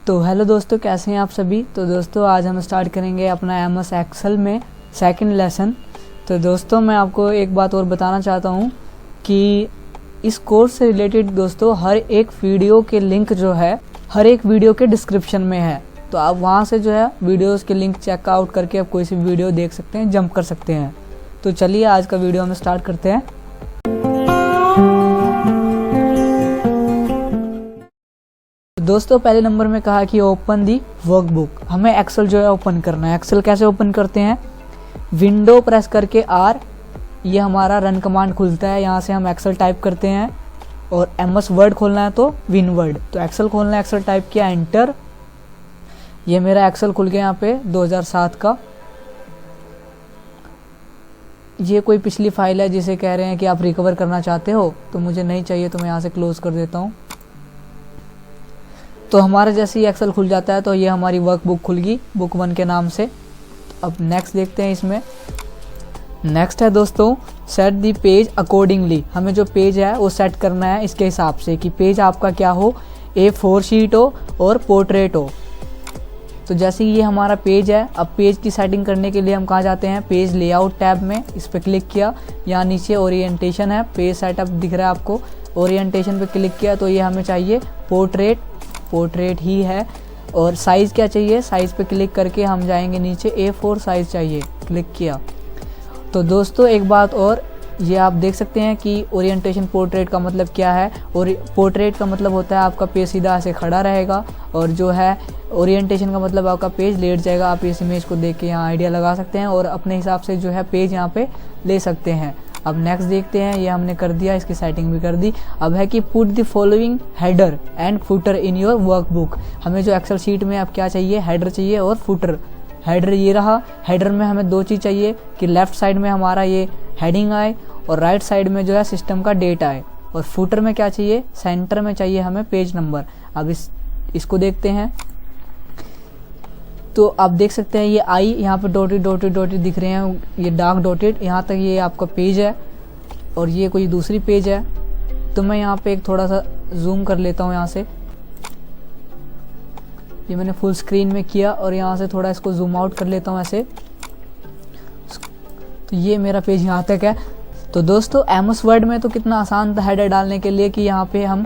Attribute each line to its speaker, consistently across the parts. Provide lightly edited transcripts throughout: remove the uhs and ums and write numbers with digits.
Speaker 1: तो हेलो दोस्तों, कैसे हैं आप सभी। तो दोस्तों आज हम स्टार्ट करेंगे अपना MS एक्सेल में सेकंड लेसन। तो दोस्तों मैं आपको एक बात और बताना चाहता हूं कि इस कोर्स से रिलेटेड दोस्तों हर एक वीडियो के लिंक जो है हर एक वीडियो के डिस्क्रिप्शन में है। तो आप वहां से जो है वीडियोस के लिंक चेक आउट करके आप कोई सी वीडियो देख सकते हैं, जंप कर सकते हैं। तो चलिए आज का वीडियो हम स्टार्ट करते हैं। दोस्तों पहले नंबर में कहा कि ओपन दी वर्कबुक। हमें एक्सेल जो है ओपन करना है। एक्सेल कैसे ओपन करते हैं, विंडो प्रेस करके R, ये हमारा रन कमांड खुलता है। यहाँ से हम एक्सेल टाइप करते हैं और MS वर्ड खोलना है तो विन वर्ड। तो एक्सेल खोलना है, एक्सेल टाइप किया, एंटर। ये मेरा एक्सेल खुल गया यहाँ पे 2007 का। ये कोई पिछली फाइल है जिसे कह रहे हैं कि आप रिकवर करना चाहते हो, तो मुझे नहीं चाहिए तो मैं यहाँ से क्लोज कर देता हूँ। तो हमारा जैसे ही एक्सेल खुल जाता है तो ये हमारी वर्कबुक खुल गई बुक 1 के नाम से। अब नेक्स्ट देखते हैं। इसमें नेक्स्ट है दोस्तों सेट दी पेज अकॉर्डिंगली। हमें जो पेज है वो सेट करना है इसके हिसाब से कि पेज आपका क्या हो, A4 शीट हो और पोर्ट्रेट हो। तो जैसे ये हमारा पेज है, अब पेज की सेटिंग करने के लिए हम कहाँ जाते हैं, पेज लेआउट टैब में। इस पर क्लिक किया, यहाँ नीचे ओरिएंटेशन है, पेज सेटअप दिख रहा है आपको। ओरिएंटेशन पे क्लिक किया तो ये हमें चाहिए पोर्ट्रेट ही है। और साइज़ क्या चाहिए, साइज़ पे क्लिक करके हम जाएंगे नीचे, A4 साइज़ चाहिए, क्लिक किया। तो दोस्तों एक बात और, ये आप देख सकते हैं कि ओरिएंटेशन पोर्ट्रेट का मतलब क्या है। और पोर्ट्रेट का मतलब होता है आपका पेज सीधा ऐसे खड़ा रहेगा, और जो है ओरिएंटेशन का मतलब आपका पेज लेट जाएगा। आप इस इमेज को देख के यहाँ आइडिया लगा सकते हैं और अपने हिसाब से जो है पेज यहाँ पे ले सकते हैं। अब नेक्स्ट देखते हैं। ये हमने कर दिया, इसकी सेटिंग भी कर दी। अब है कि put the following header and footer in your workbook. हमें जो एक्सेल शीट में अब क्या चाहिए, हेडर चाहिए और फुटर। हेडर ये रहा। हेडर में हमें दो चीज़ चाहिए कि लेफ्ट साइड में हमारा ये हेडिंग आए और राइट साइड में जो है सिस्टम का डेट आए। और फुटर में क्या चाहिए, सेंटर में चाहिए हमें पेज नंबर। अब इसको देखते हैं। तो आप देख सकते हैं ये आई यहाँ पे डॉटेड दिख रहे हैं, ये डार्क डॉटेड। यहाँ तक ये आपका पेज है और ये कोई दूसरी पेज है। तो मैं यहाँ पे एक थोड़ा सा जूम कर लेता हूँ यहाँ से। ये मैंने फुल स्क्रीन में किया और यहाँ से थोड़ा इसको जूम आउट कर लेता हूँ ऐसे। तो ये मेरा पेज यहाँ तक है। तो दोस्तों MS वर्ड में तो कितना आसान था हेडर डालने के लिए कि यहाँ पे हम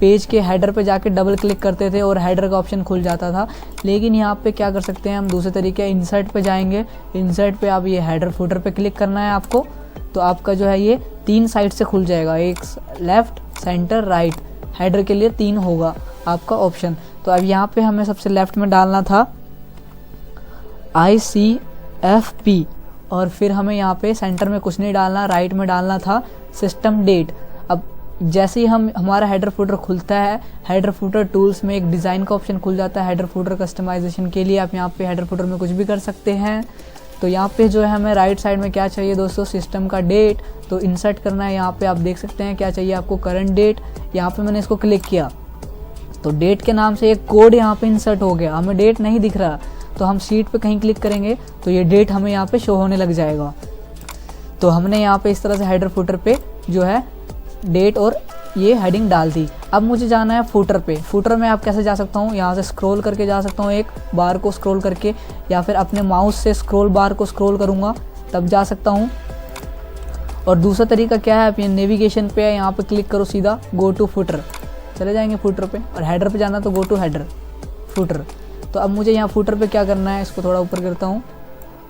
Speaker 1: पेज के हेडर पे जाके डबल क्लिक करते थे और हेडर का ऑप्शन खुल जाता था। लेकिन यहाँ पे क्या कर सकते हैं हम, दूसरे तरीके, इंसर्ट पे जाएंगे। इंसर्ट पे आप ये हेडर फुटर पे क्लिक करना है आपको। तो आपका जो है ये 3 साइड से खुल जाएगा, एक लेफ्ट, सेंटर, राइट। हेडर के लिए 3 होगा आपका ऑप्शन। तो अब यहाँ पे हमें सबसे लेफ्ट में डालना था ICFP, और फिर हमें यहाँ पे सेंटर में कुछ नहीं डालना, राइट में डालना था सिस्टम डेट। अब जैसे ही हमारा हेडर फुटर खुलता है, हेडर फुटर टूल्स में एक डिज़ाइन का ऑप्शन खुल जाता है हेडर फुटर कस्टमाइजेशन के लिए। आप यहाँ पे हेडर फुटर में कुछ भी कर सकते हैं। तो यहाँ पे जो है हमें राइट साइड में क्या चाहिए दोस्तों, सिस्टम का डेट। तो इंसर्ट करना है, यहाँ पे आप देख सकते हैं क्या चाहिए आपको, करंट डेट। यहाँ पे मैंने इसको क्लिक किया तो डेट के नाम से एक कोड यहाँ पे इंसर्ट हो गया। हमें डेट नहीं दिख रहा, तो हम शीट पे कहीं क्लिक करेंगे तो ये डेट हमें यहाँ पे शो होने लग जाएगा। तो हमने यहाँ पे इस तरह से हेडर फुटर पे जो है डेट और ये हेडिंग डाल दी। अब मुझे जाना है फुटर पे। फुटर में आप कैसे जा सकता हूँ, यहाँ से स्क्रॉल करके जा सकता हूँ, एक बार को स्क्रॉल करके, या फिर अपने माउस से स्क्रॉल बार को स्क्रॉल करूँगा तब जा सकता हूँ। और दूसरा तरीका क्या है, आप ये नेविगेशन पे है, यहाँ पे क्लिक करो, सीधा गो टू फुटर, चले जाएंगे फुटर पे। और हेडर पे जाना तो गो टू हेडर फुटर। तो अब मुझे यहाँ फुटर पे क्या करना है, इसको थोड़ा ऊपर करता हूँ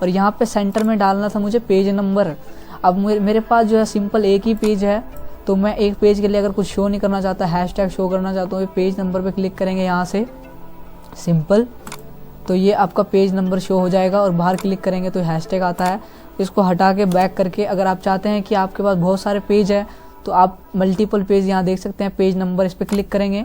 Speaker 1: और यहाँ पे सेंटर में डालना था मुझे पेज नंबर। अब मेरे पास जो है सिंपल एक ही पेज है, तो मैं एक पेज के लिए अगर कुछ शो नहीं करना चाहता, हैशटैग शो करना चाहता हूँ, पेज नंबर पे क्लिक करेंगे यहाँ से सिंपल। तो ये आपका पेज नंबर शो हो जाएगा और बाहर क्लिक करेंगे तो हैशटैग आता है। इसको हटा के बैक करके, अगर आप चाहते हैं कि आपके पास बहुत सारे पेज है तो आप मल्टीपल पेज यहाँ देख सकते हैं, पेज नंबर, इस पर क्लिक करेंगे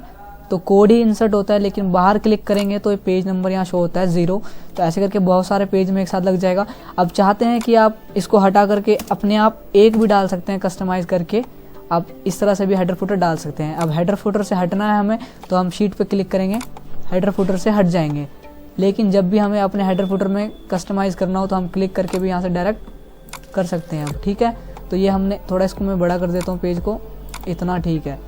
Speaker 1: तो कोड ही इंसर्ट होता है, लेकिन बाहर क्लिक करेंगे तो पेज नंबर यहाँ शो होता है 0। तो ऐसे करके बहुत सारे पेज में एक साथ लग जाएगा। अब चाहते हैं कि आप इसको हटा करके अपने आप एक भी डाल सकते हैं कस्टमाइज़ करके, आप इस तरह से भी हेडर फुटर डाल सकते हैं। अब हेडर फुटर से हटना है हमें तो हम शीट पे क्लिक करेंगे, हेडर फुटर से हट जाएंगे। लेकिन जब भी हमें अपने हेडर फुटर में कस्टमाइज़ करना हो तो हम क्लिक करके भी यहाँ से डायरेक्ट कर सकते हैं। अब ठीक है, तो ये हमने थोड़ा, इसको मैं बड़ा कर देता हूँ पेज को, इतना ठीक है।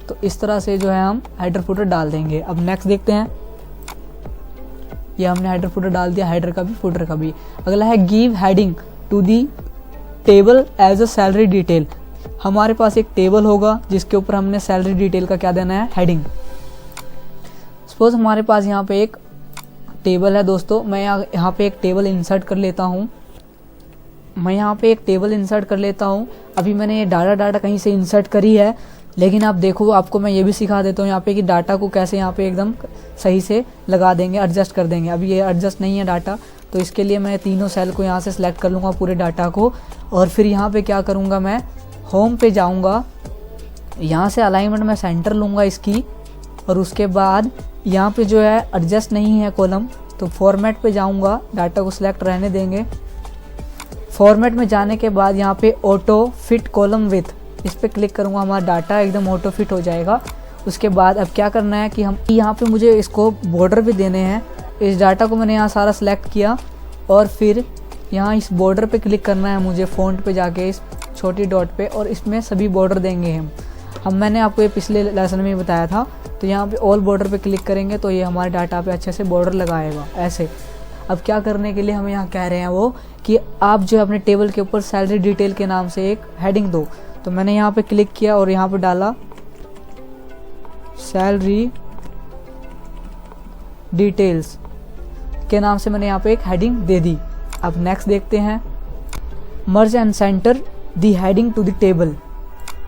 Speaker 1: तो इस तरह से जो है हम हेडर फुटर डाल देंगे। अब नेक्स्ट देखते हैं। ये हमने हेडर फुटर डाल दिया, हेडर का भी फुटर का भी। अगला है give heading to the table as a salary detail. हमारे पास एक टेबल होगा जिसके ऊपर हमने सैलरी डिटेल का क्या देना है, हेडिंग। सपोज हमारे पास यहाँ पे एक टेबल है दोस्तों, मैं यहाँ पे एक टेबल इंसर्ट कर लेता हूँ। अभी मैंने ये डाटा कहीं से इंसर्ट करी है, लेकिन आप देखो आपको मैं ये भी सिखा देता हूँ यहाँ पे कि डाटा को कैसे यहाँ पे एकदम सही से लगा देंगे, एडजस्ट कर देंगे। अभी ये एडजस्ट नहीं है डाटा, तो इसके लिए मैं तीनों सेल को यहाँ से सिलेक्ट कर लूँगा, पूरे डाटा को। और फिर यहाँ पे क्या करूँगा, मैं होम पे जाऊँगा, यहाँ से अलाइनमेंट में सेंटर लूँगा इसकी, और उसके बाद यहाँ पे जो है एडजस्ट नहीं है कॉलम, तो फॉर्मेट पे जाऊँगा, डाटा को सिलेक्ट रहने देंगे। फॉर्मेट में जाने के बाद यहाँ पे ऑटो फिट कॉलम विथ, इस पर क्लिक करूँगा, हमारा डाटा एकदम ऑटो फिट हो जाएगा। उसके बाद अब क्या करना है कि हम यहाँ पे मुझे इसको बॉर्डर भी देने हैं। इस डाटा को मैंने यहाँ सारा सिलेक्ट किया और फिर यहाँ इस बॉर्डर पे क्लिक करना है मुझे, फ़ॉन्ट पे जाके इस छोटी डॉट पे, और इसमें सभी बॉर्डर देंगे हम मैंने आपको ये पिछले लेसन में ही बताया था। तो यहाँ पे ऑल बॉर्डर पे क्लिक करेंगे तो ये हमारे डाटा पे अच्छे से बॉर्डर लगाएगा ऐसे। अब क्या करने के लिए हमें यहाँ कह रहे हैं वो कि आप जो है अपने टेबल के ऊपर सैलरी डिटेल के नाम से एक हेडिंग दो। तो मैंने यहाँ पे क्लिक किया और यहाँ पे डाला सैलरी डिटेल्स के नाम से, मैंने यहाँ पे एक हेडिंग दे दी। अब नेक्स्ट देखते हैं, merge and centre the heading to the table.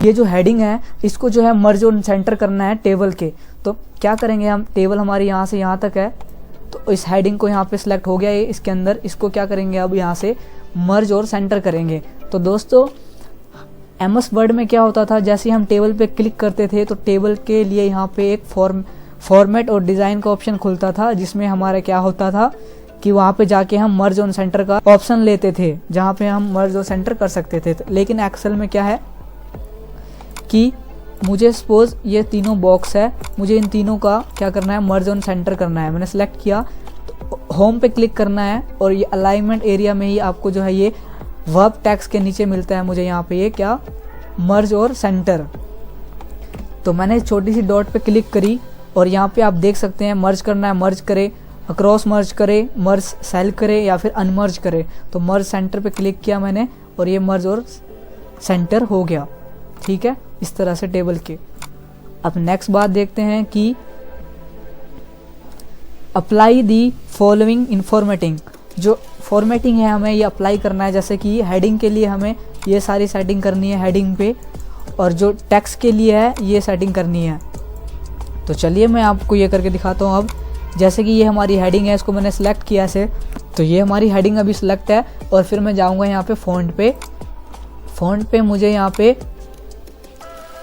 Speaker 1: ये जो हेडिंग है इसको जो है मर्ज और सेंटर करना है टेबल के। तो क्या करेंगे हम, टेबल हमारी यहाँ से यहाँ तक है, तो इस हेडिंग को यहाँ पे सिलेक्ट हो गया ये इसके अंदर, इसको क्या करेंगे अब यहाँ से मर्ज और सेंटर करेंगे। तो दोस्तों एमएस वर्ड में क्या होता था, जैसे हम टेबल पे क्लिक करते थे तो टेबल के लिए यहाँ पे एक फॉर्मेट और डिज़ाइन का ऑप्शन खुलता था, जिसमें हमारा क्या होता था कि वहाँ पे जाके हम मर्ज और सेंटर का ऑप्शन लेते थे, जहाँ पे हम मर्ज और सेंटर कर सकते थे। लेकिन एक्सेल में क्या है कि मुझे सपोज ये तीनों बॉक्स है, मुझे इन तीनों का क्या करना है, मर्ज और सेंटर करना है। मैंने सेलेक्ट किया, तो होम पे क्लिक करना है और ये अलाइनमेंट एरिया में ही आपको जो है ये वर्ब टैक्स के नीचे मिलता है मुझे यहाँ पे ये क्या, मर्ज और सेंटर। तो मैंने छोटी सी डॉट पे क्लिक करी और यहाँ पे आप देख सकते हैं मर्ज करना है, मर्ज करे, अक्रॉस मर्ज करे, मर्ज सेल करे या फिर अनमर्ज करे। तो मर्ज सेंटर पे क्लिक किया मैंने और ये मर्ज और सेंटर हो गया। ठीक है, इस तरह से टेबल के। अब नेक्स्ट बात देखते हैं कि अप्लाई दी फॉलोइंग इन्फॉर्मेटिंग। जो फॉर्मेटिंग है हमें ये अप्लाई करना है, जैसे कि हेडिंग के लिए हमें ये सारी सेटिंग करनी है हेडिंग पे, और जो टेक्स्ट के लिए है ये सेटिंग करनी है। तो चलिए मैं आपको ये करके दिखाता हूँ। अब जैसे कि ये हमारी हेडिंग है, इसको मैंने सेलेक्ट किया से, तो ये हमारी हेडिंग अभी सिलेक्ट है। और फिर मैं जाऊँगा यहाँ पे फ़ॉन्ट पे मुझे यहाँ पे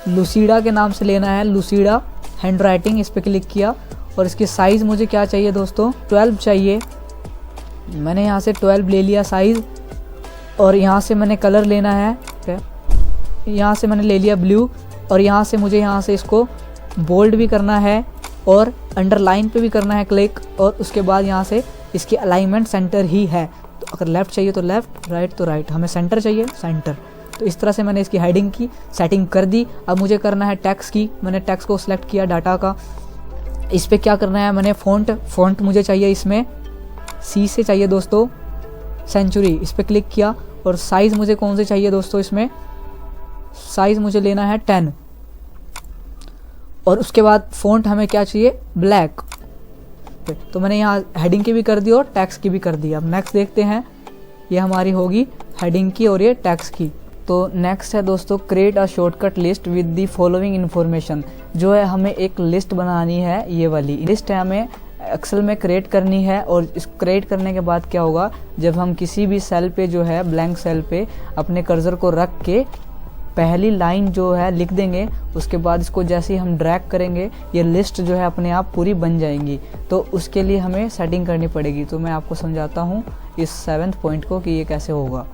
Speaker 1: लुसीडा के नाम से लेना है, लुसीडा हैंड राइटिंग, इस पर क्लिक किया। और इसकी साइज़ मुझे क्या चाहिए दोस्तों, 12 चाहिए। मैंने यहाँ से 12 ले लिया साइज़, और यहाँ से मैंने कलर लेना है, यहाँ से मैंने ले लिया ब्लू, और यहाँ से मुझे यहाँ से इसको बोल्ड भी करना है और अंडरलाइन पे भी करना है क्लिक। और उसके बाद यहाँ से इसकी अलाइनमेंट सेंटर ही है, तो अगर लेफ़्ट चाहिए तो लेफ़्ट, राइट तो राइट, हमें सेंटर चाहिए सेंटर। तो इस तरह से मैंने इसकी हेडिंग की सेटिंग कर दी। अब मुझे करना है टैक्स की, मैंने टैक्स को सिलेक्ट किया डाटा का। इस पर क्या करना है, मैंने फ़ॉन्ट मुझे चाहिए इसमें सी से चाहिए दोस्तों, सेंचुरी, इस पर क्लिक किया। और साइज़ मुझे कौन से चाहिए दोस्तों, इसमें साइज़ मुझे लेना है 10। और उसके बाद फ़ॉन्ट हमें क्या चाहिए, ब्लैक। तो मैंने यहाँ हेडिंग की भी कर दी और टैक्स की भी कर दी। अब नेक्स्ट देखते हैं, ये हमारी होगी हेडिंग की और ये टैक्स की। तो नेक्स्ट है दोस्तों, create a shortcut list with the following information. जो है हमें एक लिस्ट बनानी है, ये वाली लिस्ट है हमें एक्सेल में क्रिएट करनी है। और इस क्रिएट करने के बाद क्या होगा, जब हम किसी भी सेल पे जो है ब्लैंक सेल पे अपने कर्सर को रख के पहली लाइन जो है लिख देंगे, उसके बाद इसको जैसे ही हम ड्रैग करेंगे ये लिस्ट जो है अपने आप पूरी बन जाएंगी। तो उसके लिए हमें सेटिंग करनी पड़ेगी। तो मैं आपको समझाता हूँ इस 7th पॉइंट को कि ये कैसे होगा।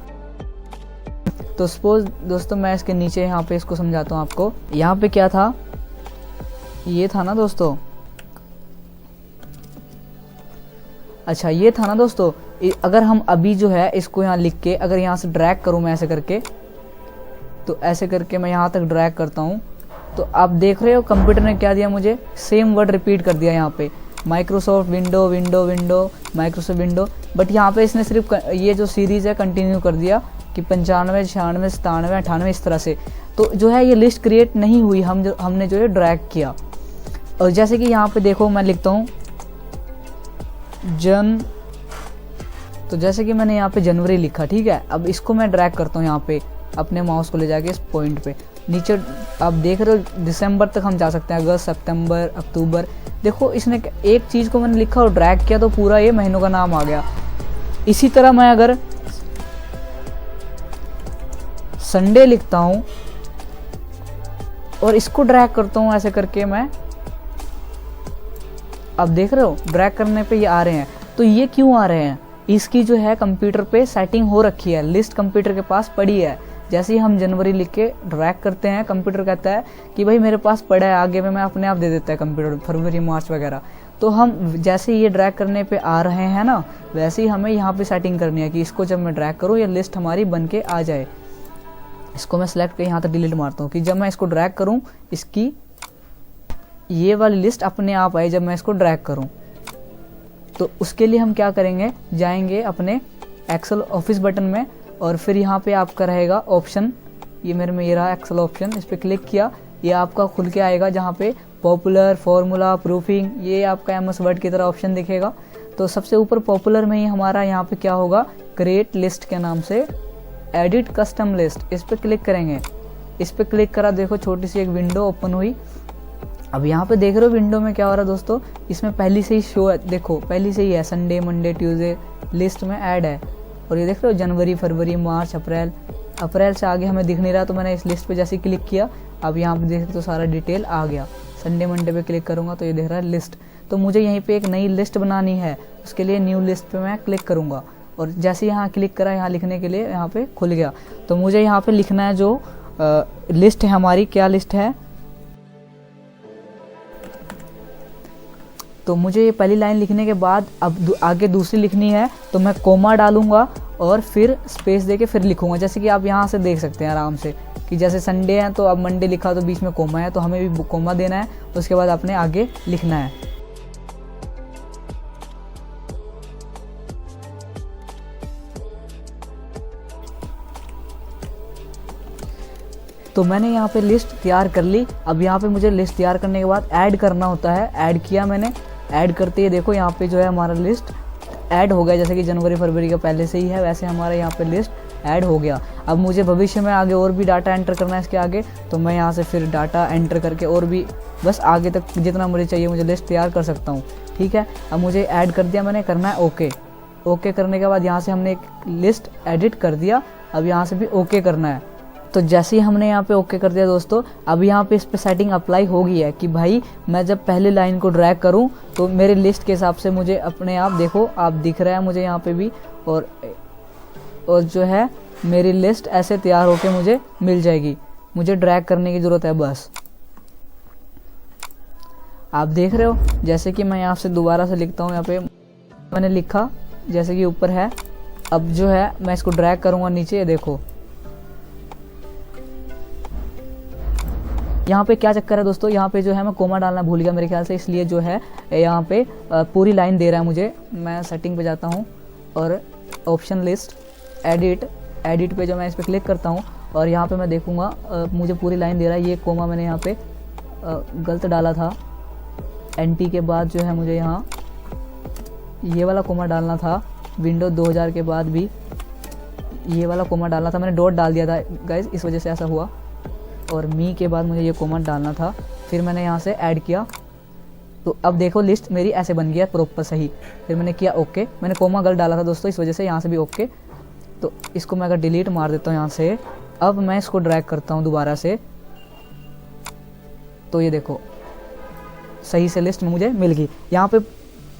Speaker 1: तो सपोज दोस्तों मैं इसके नीचे यहाँ पे इसको समझाता हूँ आपको। यहाँ पे क्या था, ये था ना दोस्तों, अच्छा ये था ना दोस्तों। अगर हम अभी जो है इसको यहाँ लिख के अगर यहाँ से ड्रैग करूँ मैं ऐसे करके, तो ऐसे करके मैं यहाँ तक ड्रैग करता हूँ, तो आप देख रहे हो कंप्यूटर ने क्या दिया मुझे, सेम वर्ड रिपीट कर दिया यहाँ पे। Microsoft window window window Microsoft window, but यहाँ पे इसने सिर्फ ये जो सीरीज़ है कंटिन्यू कर दिया कि 95 96 97 98 इस तरह से। तो जो है ये लिस्ट क्रिएट नहीं हुई, हमने जो है ड्रैग किया। और जैसे कि यहाँ पे देखो मैं लिखता हूँ तो जैसे कि मैंने यहाँ पे जनवरी लिखा, ठीक है। अब इसको मैं ड्रैग करता हूँ यहाँ पे अपने माउस को ले जाके इस पॉइंट पे नीचे, आप देख रहे हो दिसंबर तक हम जा सकते हैं, अगस्त सितंबर अक्टूबर। देखो इसने एक चीज़ को मैंने लिखा और ड्रैग किया तो पूरा ये महीनों का नाम आ गया। इसी तरह मैं अगर संडे लिखता हूँ और इसको ड्रैग करता हूँ ऐसे करके मैं, अब देख रहे हो ड्रैग करने पे ये आ रहे हैं। तो ये क्यों आ रहे हैं, इसकी जो है कंप्यूटर पे सेटिंग हो रखी है, लिस्ट कंप्यूटर के पास पड़ी है। जैसे ही हम जनवरी लिख के ड्रैग करते हैं, कंप्यूटर कहता है कि भाई मेरे पास पड़ा है, आगे में मैं अपने आप दे देता है कंप्यूटर, फरवरी मार्च वगैरह। तो हम जैसे ये ड्रैग करने पे आ रहे हैं ना, वैसे ही हमें यहाँ पे सेटिंग करनी है कि इसको जब मैं ड्रैग करूँ ये लिस्ट हमारी बन के आ जाए। इसको मैं सेलेक्ट करके यहाँ तक डिलीट मारता हूँ कि जब मैं इसको ड्रैग करूँ इसकी ये वाली लिस्ट अपने आप आए जब मैं इसको ड्रैग करूँ। तो उसके लिए हम क्या करेंगे, जाएंगे अपने एक्सेल ऑफिस बटन में और फिर यहाँ पे आपका रहेगा ऑप्शन, ये मेरे में ये रहा एक्सेल ऑप्शन, इस पर क्लिक किया, ये आपका खुल के आएगा जहाँ पे पॉपुलर, फॉर्मूला, प्रूफिंग, ये आपका MS वर्ड की तरह ऑप्शन दिखेगा। तो सबसे ऊपर पॉपुलर में ही हमारा यहाँ पे क्या होगा, क्रिएट लिस्ट के नाम से एडिट कस्टम लिस्ट, इस पर क्लिक करेंगे। इस पर क्लिक करा, देखो छोटी सी एक विंडो ओपन हुई। अब यहाँ पे देख रहे हो विंडो में क्या हो रहा है दोस्तों, इसमें पहले से ही शो है, देखो पहले से ही है संडे मंडे ट्यूसडे लिस्ट में ऐड है। और ये देख रहे हो जनवरी फरवरी मार्च अप्रैल से आगे हमें दिख नहीं रहा, तो मैंने इस लिस्ट पे जैसे क्लिक किया, अब यहाँ पे देख तो सारा डिटेल आ गया। संडे मंडे पे क्लिक करूँगा तो ये दिख रहा है लिस्ट। तो मुझे यहीं पे एक नई लिस्ट बनानी है, उसके लिए न्यू लिस्ट पे मैं क्लिक करूँगा और जैसे यहाँ क्लिक करा, यहाँ लिखने के लिए यहाँ पे खुल गया। तो मुझे यहाँ पे लिखना है जो लिस्ट है हमारी, क्या लिस्ट है, तो मुझे ये पहली लाइन लिखने के बाद अब आगे दूसरी लिखनी है, तो मैं कोमा डालूंगा और फिर स्पेस देके फिर लिखूंगा। जैसे कि आप यहाँ से देख सकते हैं आराम से कि जैसे संडे है तो अब मंडे लिखा तो बीच में कोमा है, तो हमें भी कोमा देना है, उसके बाद अपने आगे लिखना है। तो मैंने यहाँ पे लिस्ट तैयार कर ली। अब यहाँ पे मुझे लिस्ट तैयार करने के बाद ऐड करना होता है, ऐड किया मैंने। ऐड करते ही देखो यहाँ पे जो है हमारा लिस्ट ऐड हो गया, जैसे कि जनवरी फरवरी का पहले से ही है वैसे हमारा यहाँ पे लिस्ट ऐड हो गया। अब मुझे भविष्य में आगे और भी डाटा एंटर करना है इसके आगे, तो मैं यहाँ से फिर डाटा एंटर करके और भी बस आगे तक जितना मुझे चाहिए मुझे लिस्ट तैयार कर सकता हूँ, ठीक है। अब मुझे ऐड कर दिया मैंने, करना है ओके। ओके करने के बाद यहाँ से हमने एक लिस्ट एडिट कर दिया, अब यहाँ से भी ओके करना है। तो जैसे ही हमने यहाँ पे ओके कर दिया दोस्तों, अब यहाँ पे इस पे सेटिंग अप्लाई हो गई है कि भाई मैं जब पहले लाइन को ड्रैग करूँ तो मेरे लिस्ट के हिसाब से मुझे अपने आप, देखो आप दिख रहा है मुझे यहाँ पे भी, और जो है मेरी लिस्ट ऐसे तैयार होके मुझे मिल जाएगी। मुझे ड्रैग करने की ज़रूरत है बस। आप देख रहे हो जैसे कि मैं यहाँ से दोबारा से लिखता हूँ, यहाँ पे मैंने लिखा जैसे कि ऊपर है। अब जो है मैं इसको ड्रैग करूँगा नीचे, ये देखो यहाँ पे क्या चक्कर है दोस्तों, यहाँ पे जो है मैं कोमा डालना भूल गया मेरे ख्याल से, इसलिए जो है यहाँ पे पूरी लाइन दे रहा है मुझे। मैं सेटिंग पे जाता हूँ और ऑप्शन लिस्ट एडिट पे जो मैं इस पर क्लिक करता हूँ और यहाँ पे मैं देखूँगा मुझे पूरी लाइन दे रहा है। ये कोमा मैंने यहाँ पे गलत डाला था, NT के बाद जो है मुझे यहाँ ये वाला कोमा डालना था। विंडो 2000 के बाद भी ये वाला कोमा डालना था, मैंने डॉट डाल दिया था गाइस, इस वजह से ऐसा हुआ। और मी के बाद मुझे ये कोमा डालना था, फिर मैंने यहाँ से ऐड किया। तो अब देखो लिस्ट मेरी ऐसे बन गया प्रॉपर सही। फिर मैंने किया ओके, मैंने कोमा गलत डाला था दोस्तों, इस वजह से यहाँ से भी ओके। तो इसको मैं अगर डिलीट मार देता हूँ यहाँ से, अब मैं इसको ड्रैग करता हूँ दोबारा से, तो ये देखो सही से लिस्ट मुझे मिल गई। यहाँ पे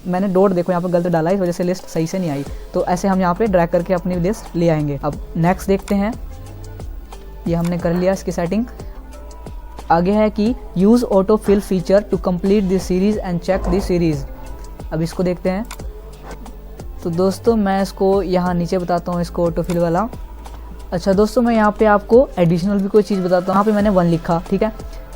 Speaker 1: मैंने डॉट देखो यहाँ पे गलत डाला, इस वजह से लिस्ट सही से नहीं आई। तो ऐसे हम यहाँ पे ड्रैग करके अपनी लिस्ट ले आएंगे। अब नेक्स्ट देखते हैं, ये हमने कर लिया इसकी सेटिंग। आगे है कि use auto fill feature to complete this series and check this series. अब इसको देखते हैं। तो दोस्तों मैं इसको यहाँ नीचे बताता हूँ, इसको ऑटो फिल वाला। अच्छा दोस्तों मैं यहाँ पे आपको एडिशनल भी कोई चीज़ बताता हूँ। यहाँ पे मैंने 1 लिखा, ठीक है।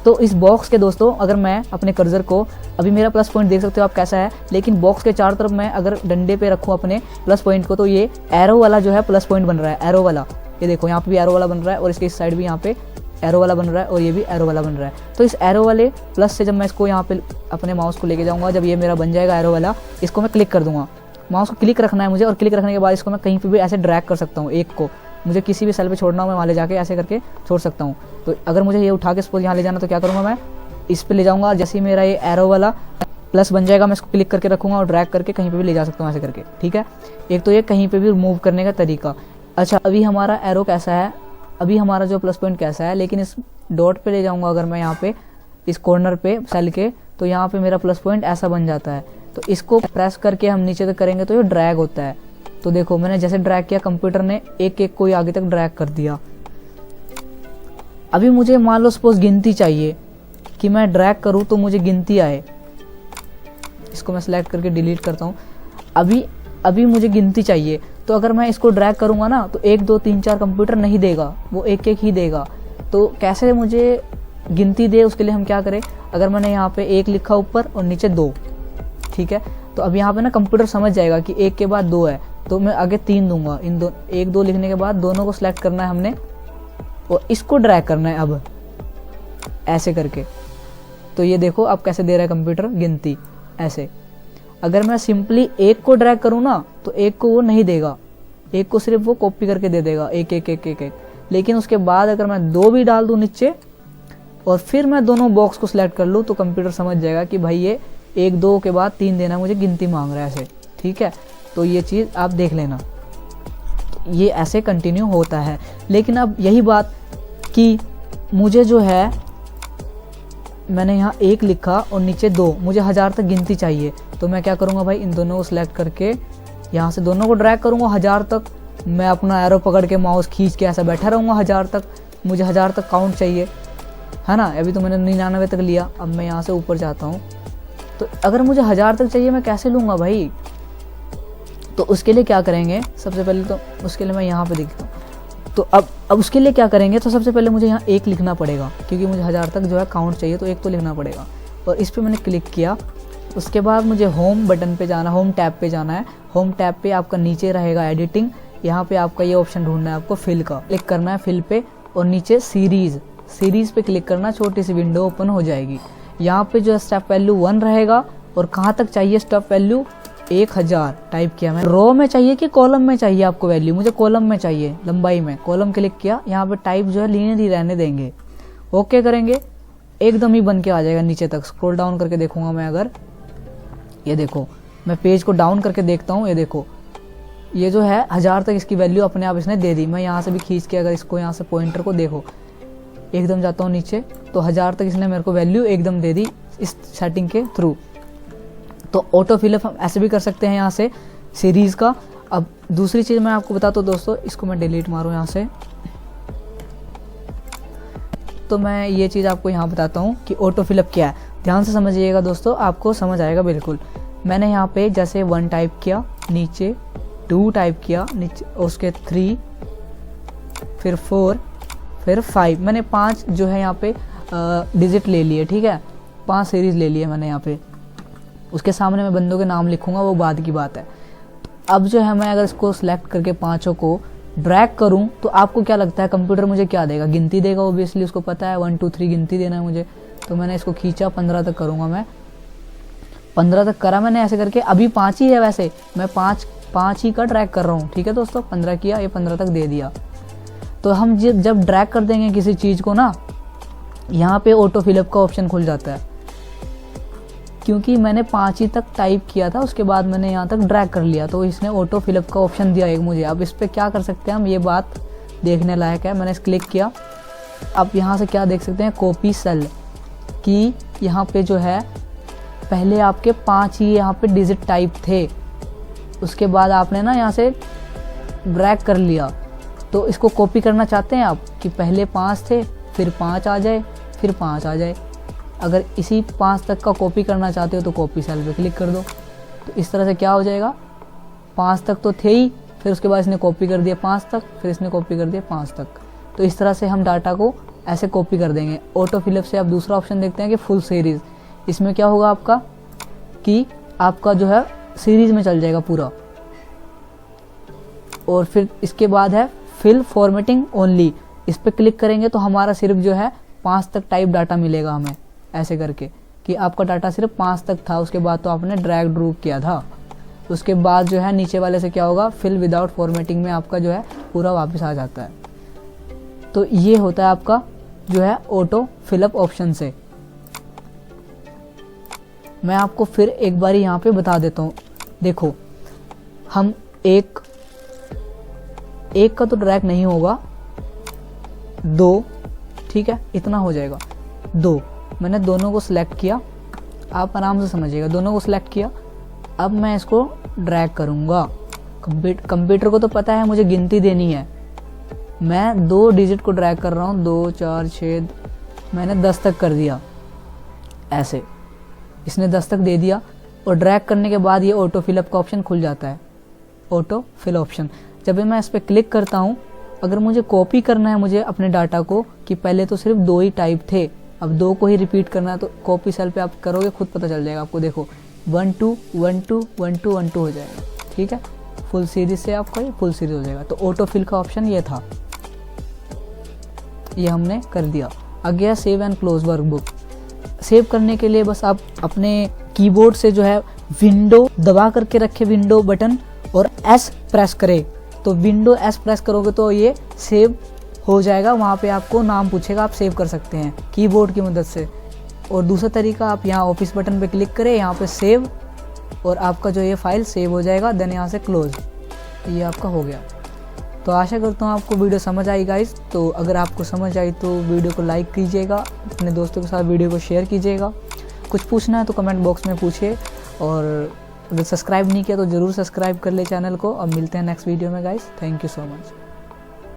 Speaker 1: तो इस बॉक्स के दोस्तों अगर मैं अपने कर्सर को, अभी मेरा प्लस पॉइंट देख सकते हो आप कैसा है, लेकिन बॉक्स के चारों तरफ मैं अगर डंडे पे रखूँ अपने प्लस पॉइंट को, तो ये एरो वाला जो है प्लस पॉइंट बन रहा है, एरो वाला। ये देखो यहाँ पे भी एरो वाला बन रहा है और इसके इस साइड भी यहाँ पे एरो वाला बन रहा है और ये भी एरो वाला बन रहा है। तो इस एरो वाले प्लस से जब मैं इसको यहाँ पे अपने माउस को लेके जाऊँगा, जब ये मेरा बन जाएगा एरो वाला, इसको मैं क्लिक कर दूँगा। माउस को क्लिक रखना है मुझे, और क्लिक रखने के बाद इसको मैं कहीं पे भी ऐसे ड्रैग कर सकता हूँ। एक को मुझे किसी भी सेल पे छोड़ना हो, मैं वहाँ ले जाके ऐसे करके छोड़ सकता हूँ। तो अगर मुझे ये उठा के सपोज यहाँ ले जाना, तो क्या करूँगा, मैं इस पे ले जाऊँगा। जैसे ही मेरा ये एरो वाला प्लस बन जाएगा, मैं इसको क्लिक करके रखूँगा और ड्रैग करके कहीं पे भी ले जा सकता हूँ ऐसे करके, ठीक है। एक तो ये कहीं पे भी मूव करने का तरीका। अच्छा, अभी हमारा एरो कैसा है, अभी हमारा जो प्लस पॉइंट कैसा है, लेकिन इस डॉट पे ले जाऊँगा अगर मैं यहाँ पे इस कॉर्नर पे सेल के, तो यहाँ पे मेरा प्लस पॉइंट ऐसा बन जाता है। तो इसको प्रेस करके हम नीचे तक करेंगे तो ये ड्रैग होता है। तो देखो मैंने जैसे ड्रैग किया, कंप्यूटर ने एक एक को ही आगे तक ड्रैग कर दिया। अभी मुझे मान लो सपोज गिनती चाहिए कि मैं ड्रैग करूँ तो मुझे गिनती आए। इसको मैं सिलेक्ट करके डिलीट करता हूँ। अभी मुझे गिनती चाहिए, तो अगर मैं इसको ड्रैग करूँगा ना, तो 1 2 3 4 कंप्यूटर नहीं देगा, वो एक एक ही देगा। तो कैसे मुझे गिनती दे, उसके लिए हम क्या करें, अगर मैंने यहाँ पे 1 लिखा ऊपर और नीचे 2, ठीक है, तो अब यहाँ पे ना कंप्यूटर समझ जाएगा कि 1 के बाद 2 है, तो मैं आगे 3 दूंगा। इन 1 2 लिखने के बाद दोनों को सिलेक्ट करना है हमने और इसको ड्रैग करना है अब ऐसे करके। तो ये देखो अब कैसे दे रहा है कंप्यूटर गिनती ऐसे। अगर मैं सिंपली 1 को ड्रैग करूँ ना, तो 1 को वो नहीं देगा, 1 को सिर्फ वो कॉपी करके दे देगा, एक एक एक एक एक। लेकिन उसके बाद अगर मैं 2 भी डाल दूँ नीचे और फिर मैं दोनों बॉक्स को सिलेक्ट कर लूँ, तो कंप्यूटर समझ जाएगा कि भाई ये 1 2 के बाद 3 देना, मुझे गिनती मांग रहा है ऐसे, ठीक है। तो ये चीज़ आप देख लेना, ये ऐसे कंटिन्यू होता है। लेकिन अब यही बात कि मुझे जो है, मैंने यहाँ 1 लिखा और नीचे 2, मुझे 1000 तक गिनती चाहिए, तो मैं क्या करूँगा भाई, इन दोनों को सिलेक्ट करके यहाँ से दोनों को ड्रैग करूँगा 1000 तक। मैं अपना एरो पकड़ के माउस खींच के ऐसा बैठा रहूँगा 1000 तक, मुझे 1000 तक काउंट चाहिए, है ना। अभी तो मैंने 99 तक लिया, अब मैं यहाँ से ऊपर जाता हूँ। तो अगर मुझे 1000 तक चाहिए, मैं कैसे लूँगा भाई। तो उसके लिए क्या करेंगे, सबसे पहले तो उसके लिए मैं यहाँ पे देखता हूँ। तो अब उसके लिए क्या करेंगे, तो सबसे पहले मुझे यहाँ 1 लिखना पड़ेगा, क्योंकि मुझे 1000 तक जो है काउंट चाहिए, तो 1 तो लिखना पड़ेगा। और इस पर मैंने क्लिक किया। उसके बाद मुझे होम बटन पे जाना, होम टैब पे जाना है। होम टैब पे आपका नीचे रहेगा एडिटिंग, यहाँ पे आपका ये ऑप्शन ढूंढना है आपको फिल का, क्लिक करना है फिल पे और नीचे सीरीज पे क्लिक करना, छोटी सी विंडो ओपन हो जाएगी। यहाँ पे जो स्टेप वैल्यू 1 रहेगा और कहाँ तक चाहिए स्टेप वैल्यू, 1000 टाइप किया मैं। रो में चाहिए कि कॉलम में चाहिए आपको वैल्यू, मुझे कॉलम में चाहिए, लंबाई में। कॉलम क्लिक किया, यहाँ पे टाइप जो है लीनियर ही रहने देंगे, ओके करेंगे, एकदम ही बन के आ जाएगा नीचे तक। स्क्रॉल डाउन करके देखूंगा मैं, अगर ये देखो मैं पेज को डाउन करके देखता हूँ, ये देखो ये जो है 1000 तक इसकी वैल्यू अपने आप इसने दे दी। मैं यहाँ से भी खींच के अगर इसको यहाँ से पॉइंटर को देखो, एकदम जाता हूँ नीचे, तो 1000 तक इसने मेरे को वैल्यू एकदम दे दी इस सेटिंग के थ्रू। तो ऑटो फिलअप हम ऐसे भी कर सकते हैं यहाँ से सीरीज का। अब दूसरी चीज़ मैं आपको बताता हूँ दोस्तों, इसको मैं डिलीट मारूँ यहाँ से, तो मैं ये चीज़ आपको यहाँ बताता हूँ कि ऑटो फिलअप क्या है। ध्यान से समझिएगा दोस्तों, आपको समझ आएगा बिल्कुल। मैंने यहाँ पे जैसे 1 टाइप किया, नीचे 2 टाइप किया, नीचे उसके 3, फिर 4, फिर 5, मैंने 5 जो है यहाँ पे डिजिट ले लिए, ठीक है, 5 सीरीज ले लिए मैंने यहाँ पे। उसके सामने मैं बंदों के नाम लिखूंगा, वो बाद की बात है। अब जो है मैं अगर इसको सिलेक्ट करके 5 को ड्रैग करूं, तो आपको क्या लगता है कंप्यूटर मुझे क्या देगा, गिनती देगा। ओब्वियसली उसको पता है 1 2 3 गिनती देना है मुझे। तो मैंने इसको खींचा, 15 तक करूंगा मैं, 15 तक करा मैंने ऐसे करके। अभी 5 ही है, वैसे मैं 5 ही का ड्रैग कर रहा हूँ, ठीक है दोस्तों। 15 किया, ये 15 तक दे दिया। तो हम जब ड्रैग कर देंगे किसी चीज़ को ना, यहाँ पे ऑटो फिलअप का ऑप्शन खुल जाता है, क्योंकि मैंने 5 ही तक टाइप किया था, उसके बाद मैंने यहाँ तक ड्रैग कर लिया, तो इसने ऑटो फिलअप का ऑप्शन दिया एक मुझे। अब इस पर क्या कर सकते हैं हम, ये बात देखने लायक है। मैंने क्लिक किया, अब यहाँ से क्या देख सकते हैं, कॉपी सेल की। यहाँ पे जो है पहले आपके 5 ही यहाँ पे डिजिट टाइप थे, उसके बाद आपने ना यहाँ से ड्रैग कर लिया। तो इसको कॉपी करना चाहते हैं आप कि पहले 5 थे, फिर 5 आ जाए, फिर 5 आ जाए। अगर इसी 5 तक का कॉपी करना चाहते हो तो कॉपी सेल पे क्लिक कर दो। तो इस तरह से क्या हो जाएगा, 5 तक तो थे ही, फिर उसके बाद इसने कॉपी कर दिया 5 तक, फिर इसने कॉपी कर दिया 5 तक। तो इस तरह से हम डाटा को ऐसे कॉपी कर देंगे। ऑटो फिलअप से आप दूसरा ऑप्शन देखते हैं कि फुल सीरीज, इसमें क्या होगा आपका कि आपका जो है सीरीज में चल जाएगा पूरा। और फिर इसके बाद है फिल फॉर्मेटिंग ओनली, इस पर क्लिक करेंगे तो हमारा सिर्फ जो है 5 तक टाइप डाटा मिलेगा हमें, ऐसे करके कि आपका डाटा सिर्फ 5 तक था, उसके बाद तो आपने ड्रैग ड्रूप किया था। उसके बाद जो है नीचे वाले से क्या होगा, फिल विदाउट फॉर्मेटिंग में आपका जो है पूरा वापस आ जाता है। तो ये होता है आपका जो है ऑटो फिलअप ऑप्शन से। मैं आपको फिर एक बार यहाँ पे बता देता हूँ। देखो हम एक का तो ड्रैग नहीं होगा, 2, ठीक है, इतना हो जाएगा 2। मैंने दोनों को सिलेक्ट किया, आप आराम से समझिएगा, दोनों को सिलेक्ट किया। अब मैं इसको ड्रैग करूँगा। कंप्यूटर को तो पता है मुझे गिनती देनी है, मैं 2 डिजिट को ड्रैग कर रहा हूँ, 2 4 6, मैंने 10 तक कर दिया ऐसे, इसने 10 तक दे दिया। और ड्रैग करने के बाद ये ऑटो फिलअप का ऑप्शन खुल जाता है, ऑटो फिल ऑप्शन। जब भी मैं इस पर क्लिक करता हूँ, अगर मुझे कॉपी करना है मुझे अपने डाटा को, कि पहले तो सिर्फ 2 ही टाइप थे, अब 2 को ही रिपीट करना है, तो कॉपी सेल पे आप करोगे खुद पता चल जाएगा आपको। देखो 1 2 1 2 1 2 1 2 हो जाएगा, ठीक है, फुल सीरीज से आपका ये फुल सीरीज हो जाएगा। तो ऑटो फिल का ऑप्शन ये था, ये हमने कर दिया। आ गया save and close workbook. Save करने के लिए बस आप अपने कीबोर्ड से जो है विंडो दबा करके रखे, विंडो बटन, और एस प्रेस करें। तो विंडो एस प्रेस करोगे तो ये सेव हो जाएगा, वहाँ पे आपको नाम पूछेगा, आप सेव कर सकते हैं कीबोर्ड की मदद से। और दूसरा तरीका, आप यहाँ ऑफिस बटन पे क्लिक करें, यहाँ पे सेव, और आपका जो ये फाइल सेव हो जाएगा, देन यहाँ से क्लोज, ये आपका हो गया। तो आशा करता हूँ आपको वीडियो समझ आई गाइस। तो अगर आपको समझ आई तो वीडियो को लाइक कीजिएगा, अपने दोस्तों के साथ वीडियो को शेयर कीजिएगा। कुछ पूछना है तो कमेंट बॉक्स में पूछिए, और अगर सब्सक्राइब नहीं किया तो ज़रूर सब्सक्राइब कर ले चैनल को। अब मिलते हैं नेक्स्ट वीडियो में guys, thank you so much.